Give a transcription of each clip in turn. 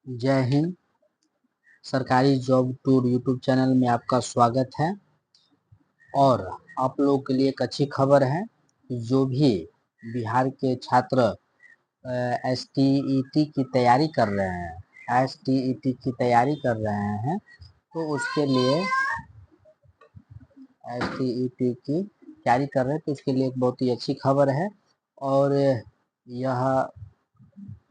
जय हिंद। सरकारी job tour YouTube channel में आपका स्वागत है। और आप लोगों के लिए एक अच्छी खबर है। जो भी बिहार के छात्र STET की तैयारी कर रहे हैं, STET की तैयारी कर रहे हैं, तो उसके लिए STET की तैयारी कर रहे हैं तो उसके लिए एक बहुत ही अच्छी खबर है। और यह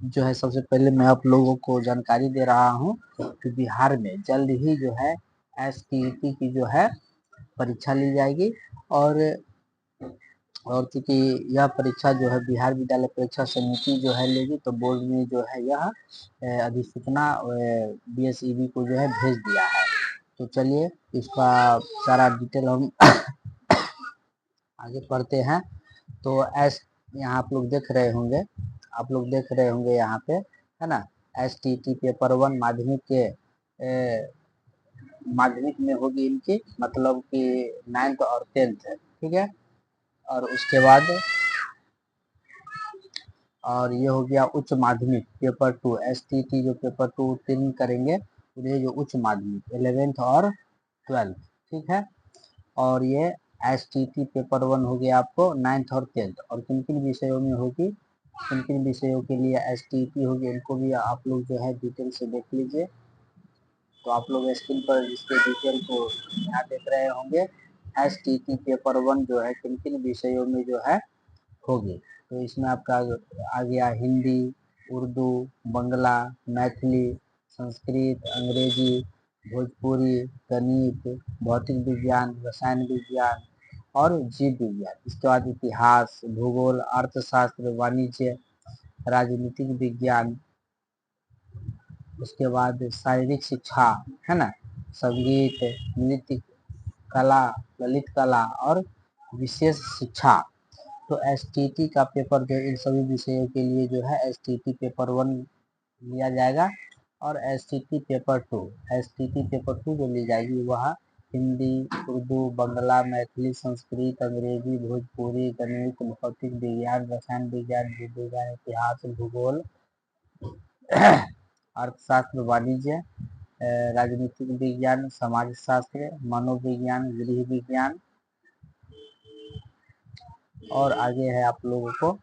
जो है सबसे पहले मैं आप लोगों को जानकारी दे रहा हूं कि बिहार में जल्द ही जो है STET की जो है परीक्षा ली जाएगी। और चूंकि यह परीक्षा जो है बिहार विद्यालय परीक्षा समिति जो है लेगी, तो बोर्ड में जो है यह अधिसूचना BSEB को जो है भेज दिया है। तो चलिए इसका सारा डिटेल हम आगे पढ़ते हैं। तो यहाँ आप लोग देख रहे होंगे यहाँ पे है ना, STET पेपर 1 माध्यमिक के माध्यमिक में होगी इनकी, मतलब कि 9th और 10th है, ठीक है। और उसके बाद और ये हो गया उच्च माध्यमिक पेपर 2। STET जो पेपर 2 उत्तीर्ण करेंगे उन्हें जो उच्च माध्यमिक 11th और 12th, ठीक है। और ये STET पेपर 1 हो गया आपको 9th और 10th। और किन किन विषयों में होगी, किन किन विषयों के लिए STET होगी, इनको भी आप लोग जो है डिटेल से देख लीजिए। तो आप लोग स्क्रीन पर इसके डिटेल को यहाँ देख रहे होंगे। STET पेपर 1 जो है किन किन विषयों में जो है होगी। तो इसमें आपका आ गया हिंदी, उर्दू, बंगला, मैथिली, संस्कृत, अंग्रेजी, भोजपुरी, गणित, भौतिक विज्ञान, रसायन विज्ञान और जीव विज्ञान। इसके बाद इतिहास, भूगोल, अर्थशास्त्र, वाणिज्य, राजनीतिक विज्ञान। उसके बाद शारीरिक शिक्षा है ना, संगीत, नृत्य कला, ललित कला और विशेष शिक्षा। तो STET का पेपर जो इन सभी विषयों के लिए जो है STET पेपर 1 लिया जाएगा। और STET पेपर 2 जो ली जाएगी वह हिंदी, उर्दू, बंगला, मैथिली, संस्कृत, अंग्रेजी, भोजपुरी, गणित, भौतिक विज्ञान, रसायन विज्ञान, जीव विज्ञान, इतिहास, भूगोल, अर्थशास्त्र, वाणिज्य, राजनीतिक विज्ञान, समाज शास्त्र, मनोविज्ञान, गृह विज्ञान। और आगे है आप लोगों को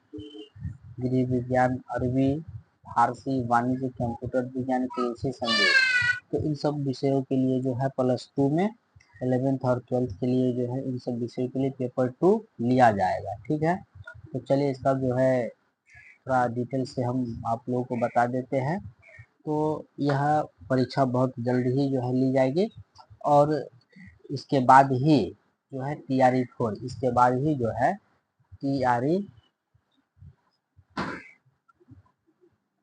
गृह विज्ञान, अरबी, फारसी, वाणिज्य, कंप्यूटर विज्ञान, कृषि, संगीत। तो इन सब विषयों के लिए जो है +2 में 11th और 12th के लिए जो है इन सब विषयों के लिए पेपर 2 लिया जाएगा, ठीक है। तो चलिए इसका जो है थोड़ा डिटेल से हम आप लोगों को बता देते हैं। तो यह परीक्षा बहुत जल्द ही जो है ली जाएगी। और इसके बाद ही जो है TRE 4, इसके बाद ही जो है TRE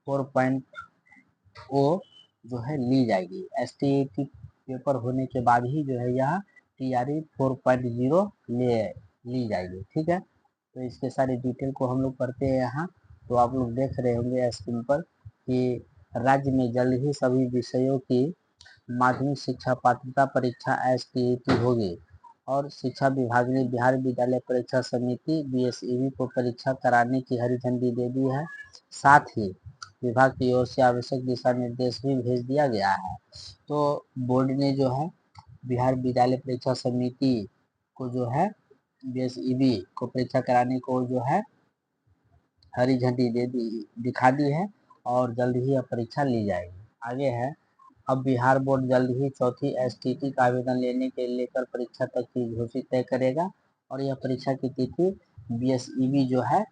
4.0 जो है ली जाएगी। STET पेपर होने के बाद ही जो है यह TRE 4.0 ली जाएगी, ठीक है। तो इसके सारे डिटेल को हम लोग पढ़ते हैं यहाँ। तो आप लोग देख रहे होंगे स्क्रीन पर कि राज्य में जल्द ही सभी विषयों की माध्यमिक शिक्षा पात्रता परीक्षा STET होगी। और शिक्षा विभाग ने बिहार विद्यालय परीक्षा समिति BSEB को परीक्षा कराने की हरी झंडी दे दी है। साथ ही विभाग की ओर से आवश्यक दिशा निर्देश भी भेज दिया गया है। तो बोर्ड ने जो है बिहार विद्यालय परीक्षा समिति को जो है BSEB को परीक्षा कराने को जो है हरी झंडी दिखा दी है। और जल्द ही यह परीक्षा ली जाएगी। आगे है, अब बिहार बोर्ड जल्द ही चौथी STET का आवेदन लेने के लेकर परीक्षा तक की घोषित तय करेगा। और यह परीक्षा की तिथि BSEB जो है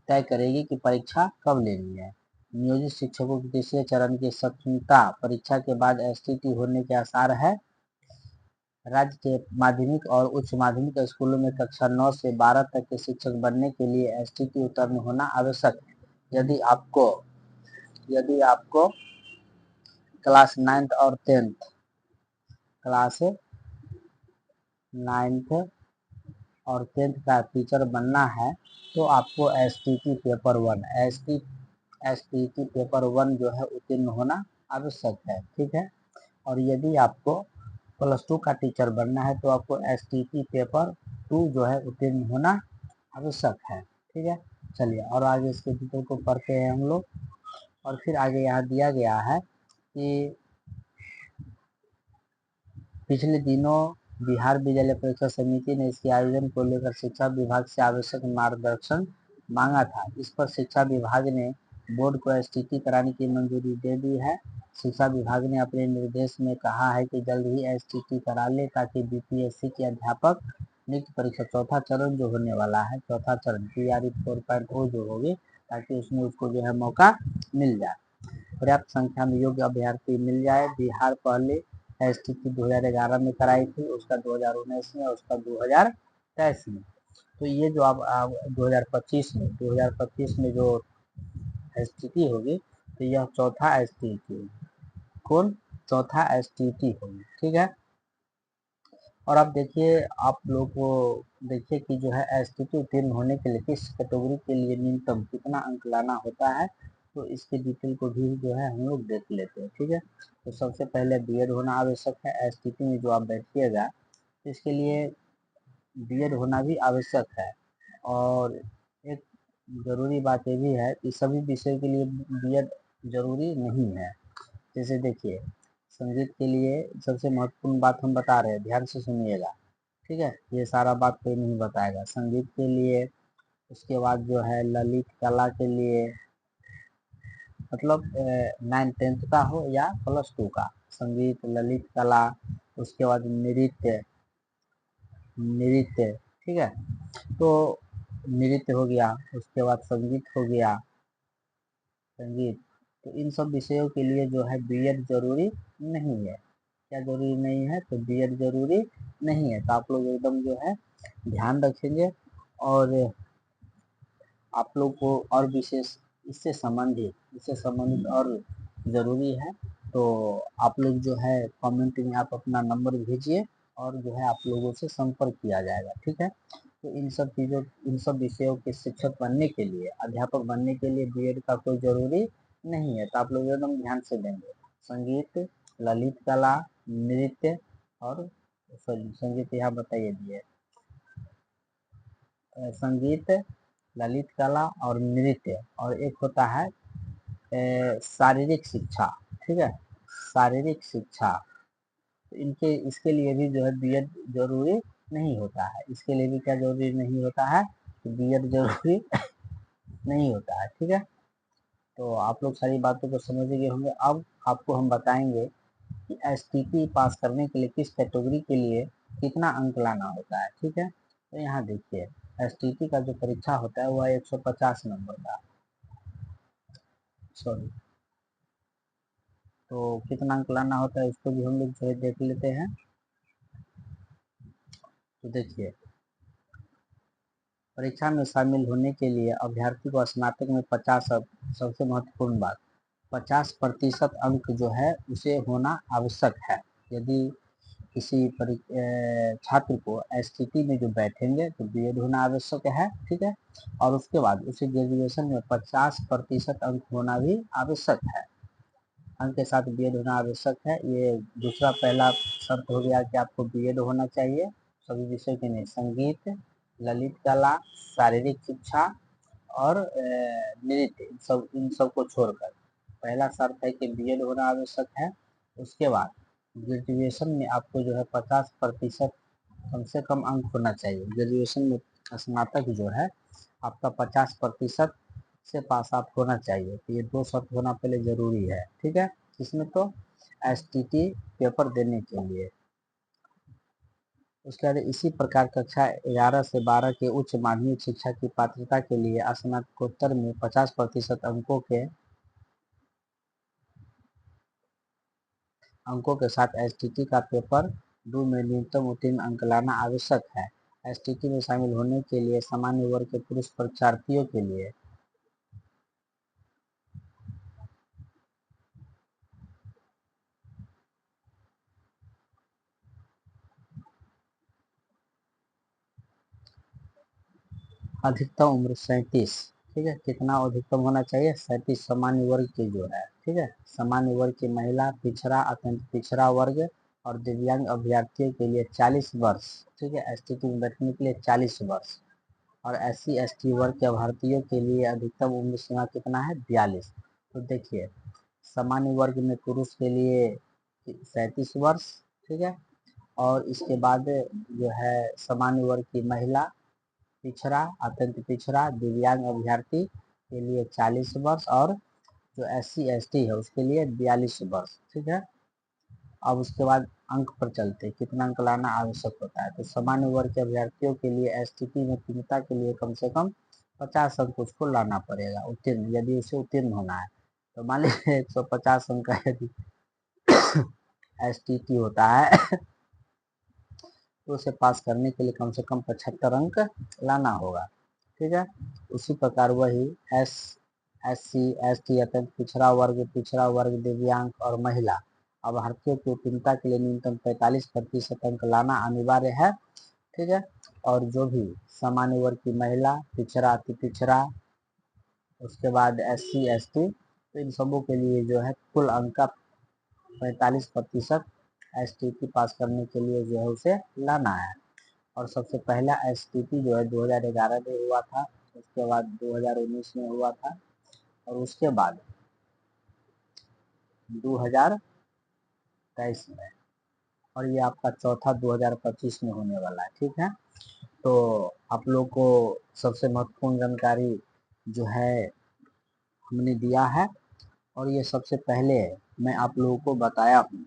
तय करेगी कि परीक्षा कब लेनी है। नियोजित शिक्षकों की तीसरे चरण की सक्षमता परीक्षा के बाद STET होने के आसार है। राज्य के माध्यमिक और उच्च माध्यमिक स्कूलों में कक्षा 9 से 12 तक के शिक्षक बनने के लिए STET उत्तीर्ण होना आवश्यक है। यदि आपको क्लास 9th और 10th का टीचर बनना है तो आपको STET पेपर 1 जो है उत्तीर्ण होना आवश्यक है, ठीक है। और यदि आपको +2 का टीचर बनना है तो आपको STET पेपर 2 जो है उत्तीर्ण होना आवश्यक है, ठीक है। चलिए और आगे इसके डिटेल को पढ़ते हैं हम लोग। और फिर आगे यहाँ दिया गया है कि पिछले दिनों बिहार विद्यालय परीक्षा समिति ने इसके आयोजन को लेकर शिक्षा विभाग से आवश्यक मार्गदर्शन मांगा था। इस पर शिक्षा विभाग ने बोर्ड को एसटीटी कराने की मंजूरी दे दी है। शिक्षा विभाग ने अपने निर्देश में कहा है कि जल्द ही एसटीटी करा ले ताकि बीपीएससी के अध्यापक नियुक्ति परीक्षा चौथा चरण जो होने वाला है, चौथा चरण टीआरई 4.0 जो होगी, ताकि उसमें उसको जो है मौका मिल जाए, पर्याप्त संख्या में योग्य अभ्यर्थी मिल जाए। बिहार पहले एसटीटी 2011 में कराई थी, उसका 2019 में, उसका 2023 में। तो ये जो अब 2025 में जो एसटीटी होगी, तो यह चौथा एसटीटी, कौन, चौथा एसटीटी होगी, ठीक है। और अब देखिए, आप लोग को देखिए कि जो है एसटीटी उत्तीर्ण होने के लिए किस कैटेगरी के लिए न्यूनतम कितना अंक लाना होता है, तो इसके डिटेल को भी जो है हम लोग देख लेते हैं, ठीक है। तो सबसे पहले बीएड होना आवश्यक है। एसटीटी में जो आप बैठिएगा, तो इसके लिए बीएड होना भी आवश्यक है। और एक ज़रूरी बात ये भी है कि सभी विषय के लिए बीएड ज़रूरी नहीं है। जैसे देखिए, संगीत के लिए सबसे महत्वपूर्ण बात हम बता रहे हैं, ध्यान से सुनिएगा, ठीक है। ये सारा बात कोई नहीं बताएगा। संगीत के लिए, उसके बाद जो है ललित कला के लिए, मतलब 9th-10th का हो या +2 का, संगीत, ललित कला, उसके बाद नृत्य, नृत्य, ठीक है। तो नृत्य हो गया, उसके बाद संगीत हो गया, संगीत। तो इन सब विषयों के लिए जो है बीएड जरूरी नहीं है। क्या जरूरी नहीं है? तो बीएड जरूरी नहीं है। तो आप लोग एकदम जो है ध्यान रखेंगे। और आप लोग को और विशेष इससे संबंधित और ज़रूरी है तो आप लोग जो है कमेंट में आप अपना नंबर भेजिए और जो है आप लोगों से संपर्क किया जाएगा, ठीक है। तो इन सब विषयों के शिक्षक बनने के लिए, अध्यापक बनने के लिए बीएड का कोई ज़रूरी नहीं है। तो आप लोग एकदम ध्यान से देंगे। संगीत, ललित कला, नृत्य और संगीत यहाँ बताइए दिए, संगीत, ललित कला और नृत्य, और एक होता है शारीरिक शिक्षा, ठीक है, शारीरिक शिक्षा। तो इसके लिए भी जो है बीएड जरूरी नहीं होता है। इसके लिए भी क्या जरूरी नहीं होता है? तो बीएड जरूरी नहीं होता है, ठीक है। तो आप लोग सारी बातों को समझ गए होंगे। अब आपको हम बताएंगे कि एसटीटी पास करने के लिए किस कैटेगरी के लिए कितना अंक लाना होता है, ठीक है। तो यहाँ देखिए, एसटीटी का जो परीक्षा होता है वह 150 नंबर का, सॉरी, तो कितना अंक लाना होता है उसको भी हम लोग जो है देख लेते हैं। तो देखिए, परीक्षा में शामिल होने के लिए अभ्यर्थी को स्नातक में 50, सबसे महत्वपूर्ण बात, 50% अंक जो है उसे होना आवश्यक है। यदि किसी छात्र को एसटीटी में जो बैठेंगे तो बीएड होना आवश्यक है, ठीक है। और उसके बाद उसे ग्रेजुएशन में 50% अंक होना भी आवश्यक है। अंक के साथ बीएड होना आवश्यक है। ये दूसरा, पहला शर्त हो गया कि आपको बीएड होना चाहिए सभी विषय के लिए, संगीत, ललित कला, शारीरिक शिक्षा और नृत्य, इन सब को छोड़कर पहला शर्त है कि बीएड होना आवश्यक है। उसके बाद ग्रेजुएशन में आपको जो है 50% कम से कम अंक होना चाहिए। ग्रेजुएशन में स्नातक जो है आपका 50% से पास आप होना चाहिए। तो ये 2 शर्त होना पहले ज़रूरी है, ठीक है। इसमें तो एसटीटी पेपर देने के लिए। उसके बाद इसी प्रकार कक्षा 11 से 12 के उच्च माध्यमिक शिक्षा की पात्रता के लिए स्नातकोत्तर में 50% अंकों के साथ एसटीटी का पेपर 2 में न्यूनतम उत्तीर्ण अंक लाना आवश्यक है। एसटीटी में शामिल होने के लिए सामान्य वर्ग के पुरुष परीक्षार्थियों के लिए अधिकतम उम्र 37, ठीक है। कितना अधिकतम होना चाहिए? 37 सामान्य वर्ग के जो है, ठीक है। सामान्य वर्ग की महिला, पिछड़ा, अत्यंत पिछड़ा वर्ग और दिव्यांग अभ्यर्थियों के लिए 40 वर्ष, ठीक है। एसटीटी में बैठने के लिए 40 वर्ष। और SC ST वर्ग के अभ्यर्थियों के लिए अधिकतम उम्र सीमा कितना है? 42। तो देखिए सामान्य वर्ग में पुरुष के लिए 37 वर्ष, ठीक है, और इसके बाद जो है सामान्य वर्ग की महिला, पिछड़ा, अत्यंत पिछड़ा, दिव्यांग अभ्यर्थी के लिए 40 वर्ष, और जो SC ST है उसके लिए 42 वर्ष, ठीक है। अब उसके बाद अंक पर चलते, कितना अंक लाना आवश्यक होता है। तो सामान्य वर्ग के अभ्यर्थियों के लिए STP में पूर्णता के लिए कम से कम 50 अंक उसको लाना पड़ेगा उत्तीर्ण, यदि उसे उत्तीर्ण होना है। तो मान लीजिए 150 अंक का यदि STP होता है तो उसे पास करने के लिए कम से कम 75 अंक लाना होगा, ठीक है। उसी प्रकार वही SC ST अत्यंत पिछड़ा वर्ग, दिव्यांग और महिला अभ्यर्थियों की उत्तीर्णता के लिए न्यूनतम 45% अंक लाना अनिवार्य है, ठीक है। और जो भी सामान्य वर्ग की महिला, पिछड़ा, अति पिछड़ा, उसके बाद SC ST, तो इन सबों के लिए जो है कुल अंक का 45% STP पास करने के लिए जो है उसे लाना है। और सबसे पहला STP जो है 2011 में हुआ था, उसके बाद 2019 में हुआ था, और उसके बाद 2023 में, और ये आपका चौथा 2025 में होने वाला है, ठीक है। तो आप लोग को सबसे महत्वपूर्ण जानकारी जो है हमने दिया है, और ये सबसे पहले मैं आप लोगों को बताया हूँ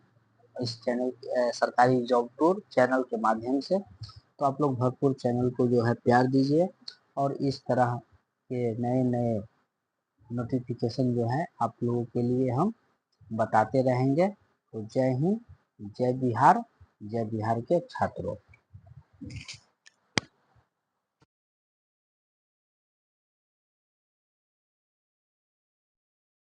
इस चैनल सरकारी जॉब टूर चैनल के माध्यम से। तो आप लोग भरपूर चैनल को जो है प्यार दीजिए, और इस तरह के नए नए नोटिफिकेशन जो है आप लोगों के लिए हम बताते रहेंगे। तो जय हिंद, जय बिहार, जय बिहार के छात्रों।